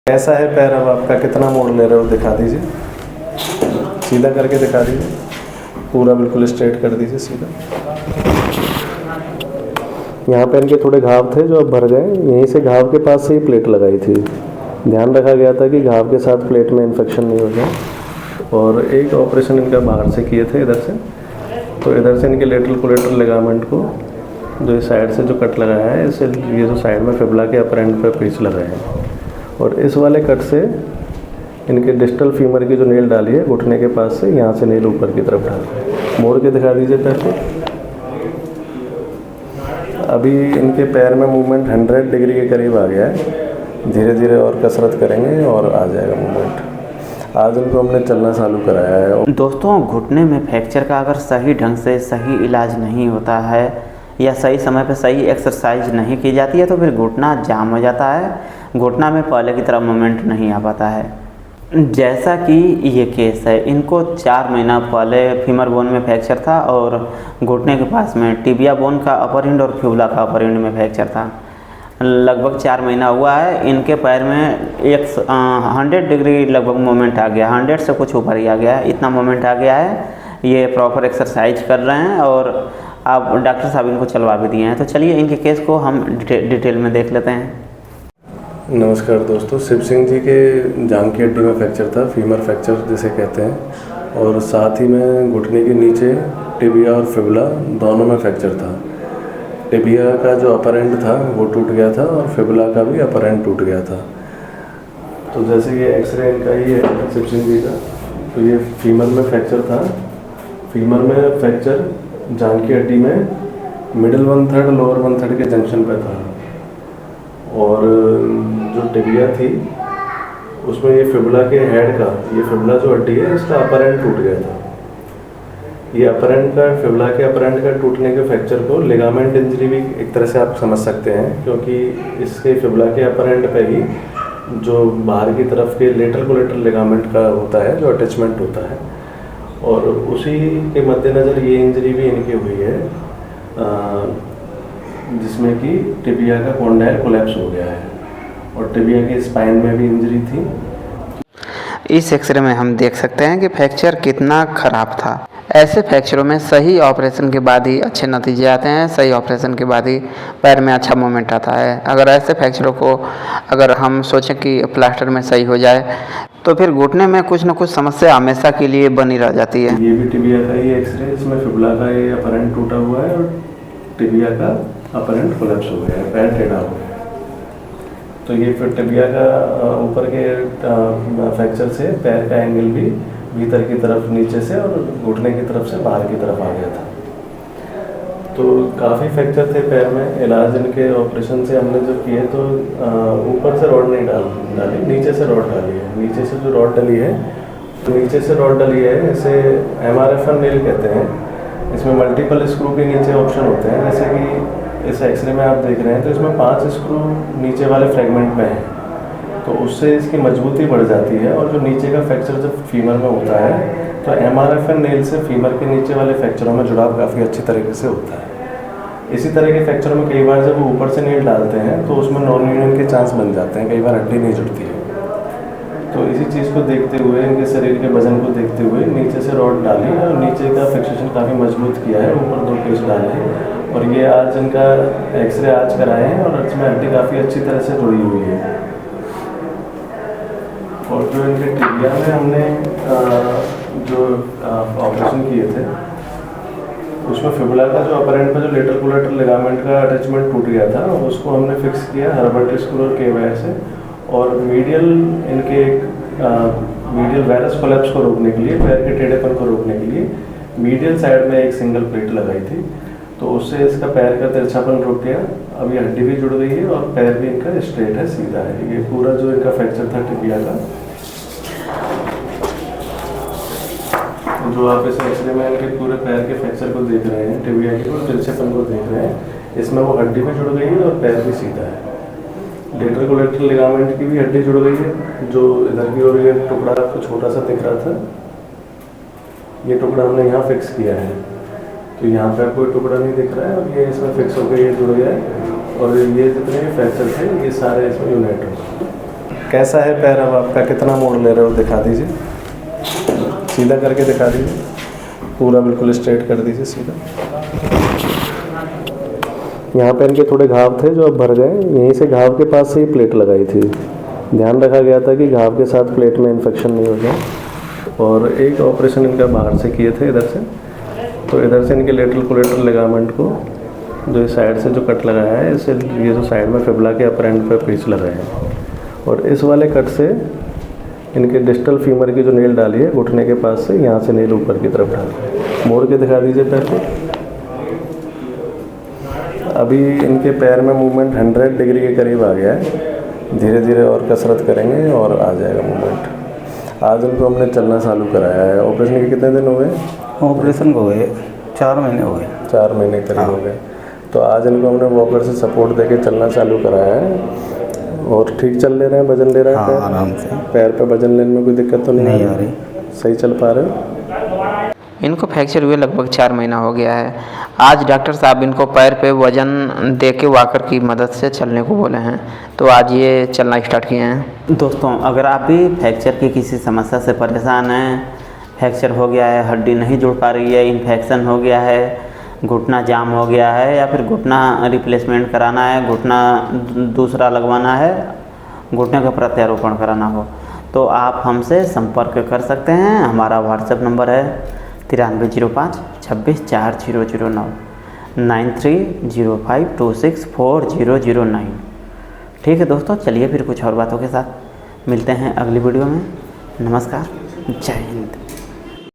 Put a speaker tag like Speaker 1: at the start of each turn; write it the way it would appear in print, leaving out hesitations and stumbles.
Speaker 1: कैसा है पैर अब आपका, कितना मोड़ ले रहे हो दिखा दीजिए, सीधा करके दिखा दीजिए, पूरा बिल्कुल स्ट्रेट कर दीजिए सीधा। यहाँ पे इनके थोड़े घाव थे जो अब भर गए, यहीं से घाव के पास से ही प्लेट लगाई थी। ध्यान रखा गया था कि घाव के साथ प्लेट में इन्फेक्शन नहीं हो जाए। और एक ऑपरेशन इनका बाहर से किए थे इधर से, तो इधर से इनके लेटरल कोलेटरल लिगामेंट को जो इस साइड से जो कट लगाया है, इससे ये जो साइड में फिबुला के अपर एंड पर पेच लगाए हैं। और इस वाले कट से इनके डिस्टल फीमर की जो नेल डाली है घुटने के पास से, यहाँ से नेल ऊपर की तरफ डाल, मोड़ के दिखा दीजिए पैर को। अभी इनके पैर में मूवमेंट 100 डिग्री के करीब आ गया है। धीरे धीरे और कसरत करेंगे और आ जाएगा मूवमेंट। आज इनको हमने चलना चालू कराया है।
Speaker 2: दोस्तों, घुटने में फ्रैक्चर का अगर सही ढंग से सही इलाज नहीं होता है या सही समय पर सही एक्सरसाइज नहीं की जाती है तो फिर घुटना जाम हो जाता है, घुटना में पहले की तरह मूवमेंट नहीं आ पाता है। जैसा कि ये केस है, इनको 4 महीना पहले फीमर बोन में फ्रैक्चर था और घुटने के पास में टिबिया बोन का अपर एंड और फिबुला का अपर एंड में फ्रैक्चर था। लगभग 4 महीना हुआ है, इनके पैर में 100 डिग्री लगभग मूवमेंट आ गया, 100 से कुछ ऊपर ही आ गया है, इतना मूवमेंट आ गया है। ये प्रॉपर एक्सरसाइज कर रहे हैं और अब डॉक्टर साहब इनको चलवा भी दिए हैं। तो चलिए इनके केस को हम डिटेल में देख लेते हैं।
Speaker 1: नमस्कार दोस्तों, शिव सिंह जी के जांघ की हड्डी में फ्रैक्चर था, फीमर फ्रैक्चर जिसे कहते हैं, और साथ ही में घुटने के नीचे टिबिया और फिबुला दोनों में फ्रैक्चर था। टिबिया का जो अपर एंड था वो टूट गया था और फिबुला का भी अपर एंड टूट गया था। तो जैसे ये एक्सरे इनका ही है शिव सिंह जी का, तो ये फीमर में फ्रैक्चर था। फीमर में फ्रैक्चर जांघ की हड्डी में मिडिल 1/3 लोअर 1/3 के जंक्शन पे था। और जो टिबिया थी उसमें ये फिबुला के हेड का, ये फिबुला जो हड्डी है इसका अपर एंड टूट गया था। ये अपर एंड का, फिबुला के अपर एंड का टूटने के फ्रैक्चर को लिगामेंट इंजरी भी एक तरह से आप समझ सकते हैं, क्योंकि इसके फिबुला के अपर एंड पे ही जो बाहर की तरफ के लेटरल कोलेटरल लिगामेंट का होता है जो अटैचमेंट होता है, और उसी के मद्देनज़र ये इंजरी भी इनकी हुई है, जिसमें कि टिबिया का कॉन्डाइल कोलैप्स हो गया है और टिबिया के स्पाइन में भी इंजरी थी।
Speaker 2: इस एक्सरे में हम देख सकते हैं कि फ्रैक्चर कितना ख़राब था। ऐसे फ्रैक्चरों में सही ऑपरेशन के बाद ही अच्छे नतीजे आते हैं, सही ऑपरेशन के बाद ही पैर में अच्छा मूवमेंट आता है। अगर ऐसे फ्रैक्चरों को अगर हम सोचें कि प्लास्टर में सही हो जाए तो फिर घुटने में कुछ न कुछ समस्या हमेशा के लिए बनी रह जाती है।
Speaker 1: ये भी टिबिया का ही एक्सरे, इसमें फिबुला का ये अपर एंड टूटा हुआ है और टिबिया का अपर एंड कोलैप्स हो गया है, पैर टेढ़ा हो गया। तो ये फिर टिबिया का ऊपर के फ्रैक्चर से पैर का एंगल भी भीतर की तरफ नीचे से और घुटने की तरफ से बाहर की तरफ आ गया था। तो काफ़ी फ्रैक्चर थे पैर में। इलाज इनके ऑपरेशन से हमने जो किए तो ऊपर से रॉड नहीं डाली, नीचे से रॉड डाली है। नीचे से जो रॉड डली है, तो नीचे से रॉड डली है, इसे MRFM नेल कहते हैं। इसमें मल्टीपल स्क्रू के नीचे ऑप्शन होते हैं, जैसे कि इस एक्सरे में आप देख रहे हैं तो इसमें 5 स्क्रू नीचे वाले फ्रेगमेंट में है, तो उससे इसकी मजबूती बढ़ जाती है। और जो नीचे का फ्रैक्चर जब फीमर में होता है तो MRFM नेल से फीमर के नीचे वाले फ्रैक्चरों में जुड़ाव काफ़ी अच्छी तरीके से होता है। इसी तरह के फ्रैक्चरों में कई बार जब वो ऊपर से नेल डालते हैं तो उसमें नॉन यूनियन के चांस बन जाते हैं, कई बार हड्डी नहीं जुड़ती है। तो इसी चीज़ को देखते हुए, इनके शरीर के वजन को देखते हुए नीचे से रॉड डाली और नीचे का फिक्सेशन काफ़ी मजबूत किया है, ऊपर 2 पेच डाले। और ये आज इनका एक्सरे आज कराए हैं और इसमें हड्डी काफ़ी अच्छी तरह से जुड़ी हुई है। और जो इनके टिबिया में हमने जो ऑपरेशन किए थे उसमें फिबुला का जो अपर एंड पर जो लेटरल कोलेटरल लिगामेंट का अटैचमेंट टूट गया था, उसको हमने फिक्स किया हर्बर्ट स्क्रू और K-वायर से। और मीडियल इनके मीडियल वायरस कोलैप्स को रोकने के लिए, पैर के टेढ़ेपन को रोकने के लिए मीडियल साइड में एक सिंगल प्लेट लगाई थी, तो उससे इसका पैर का तिरछापन रुक गया। अब ये हड्डी भी जुड़ गई है और पैर भी इनका स्ट्रेट है, सीधा है। ये पूरा जो इनका फ्रैक्चर था टिबिया का, जो आप इस एक्सरे में इनके पूरे पैर के फ्रैक्चर को देख रहे हैं, टिबिया के और तिरछेपन को देख रहे हैं, इसमें वो हड्डी भी जुड़ गई है और पैर भी सीधा है। लेटरल कोलेटरल लिगामेंट की भी हड्डी जुड़ गई है, जो इधर की ओर ये टुकड़ा आपको छोटा सा दिख रहा था, ये टुकड़ा हमने यहाँ फिक्स किया है। तो यहाँ पर कोई टुकड़ा नहीं दिख रहा है और ये इसमें फिक्स होकर ये जुड़ गया है। और ये जितने भी फ्रैक्चर थे ये सारे इसमें यूनाइट हो गए। कैसा है पैर अब आपका, कितना मोड़ ले रहे हो दिखा दीजिए, सीधा करके दिखा दीजिए, पूरा बिल्कुल स्ट्रेट कर दीजिए सीधा। यहाँ पे इनके थोड़े घाव थे जो अब भर गए, यहीं से घाव के पास से ही प्लेट लगाई थी। ध्यान रखा गया था कि घाव के साथ प्लेट में इन्फेक्शन नहीं हो जाए। और एक ऑपरेशन इनका बाहर से किए थे इधर से, तो इधर से इनके लेटरल कोलेटरल लिगामेंट को जो इस साइड से जो कट लगाया है, इससे ये जो साइड में फिबुला के अपर एंड पे पीस लगाए हैं। और इस वाले कट से इनके डिस्टल फीमर की जो नेल डाली है घुटने के पास से, यहाँ से नेल ऊपर की तरफ डाल है। मोड़ के दिखा दीजिए पैर को। अभी इनके पैर में मूवमेंट 100 डिग्री के करीब आ गया है। धीरे धीरे और कसरत करेंगे और आ जाएगा मूवमेंट। आज इनको हमने चलना चालू कराया है। ऑपरेशन के कितने दिन हो गए?
Speaker 3: ऑपरेशन को हुए 4 महीने हो गए।
Speaker 1: 4 महीने करीब हो गए। तो आज इनको हमने वॉकर से सपोर्ट देके चलना चालू कराया है और ठीक चल ले रहे हैं, वजन ले रहे हैं।
Speaker 3: हाँ, आराम से।
Speaker 1: पैर पे वजन लेने में कोई दिक्कत तो नहीं
Speaker 3: आ रही?
Speaker 1: सही चल पा रहे हो?
Speaker 2: इनको फ्रैक्चर हुए लगभग 4 महीना हो गया है। आज डॉक्टर साहब इनको पैर पे वज़न दे के वॉकर की मदद से चलने को बोले हैं, तो आज ये चलना स्टार्ट किए हैं। दोस्तों, अगर आप भी फ्रैक्चर की किसी समस्या से परेशान हैं, फ्रैक्चर हो गया है, हड्डी नहीं जुड़ पा रही है, इन्फेक्शन हो गया है, घुटना जाम हो गया है, या फिर घुटना रिप्लेसमेंट कराना है, घुटना दूसरा लगवाना है, घुटने का प्रत्यारोपण कराना हो, तो आप हमसे संपर्क कर सकते हैं। हमारा व्हाट्सएप नंबर है 9305 26 4009 9305264009। ठीक है दोस्तों, चलिए फिर कुछ और बातों के साथ मिलते हैं अगली वीडियो में। नमस्कार, जय हिंद।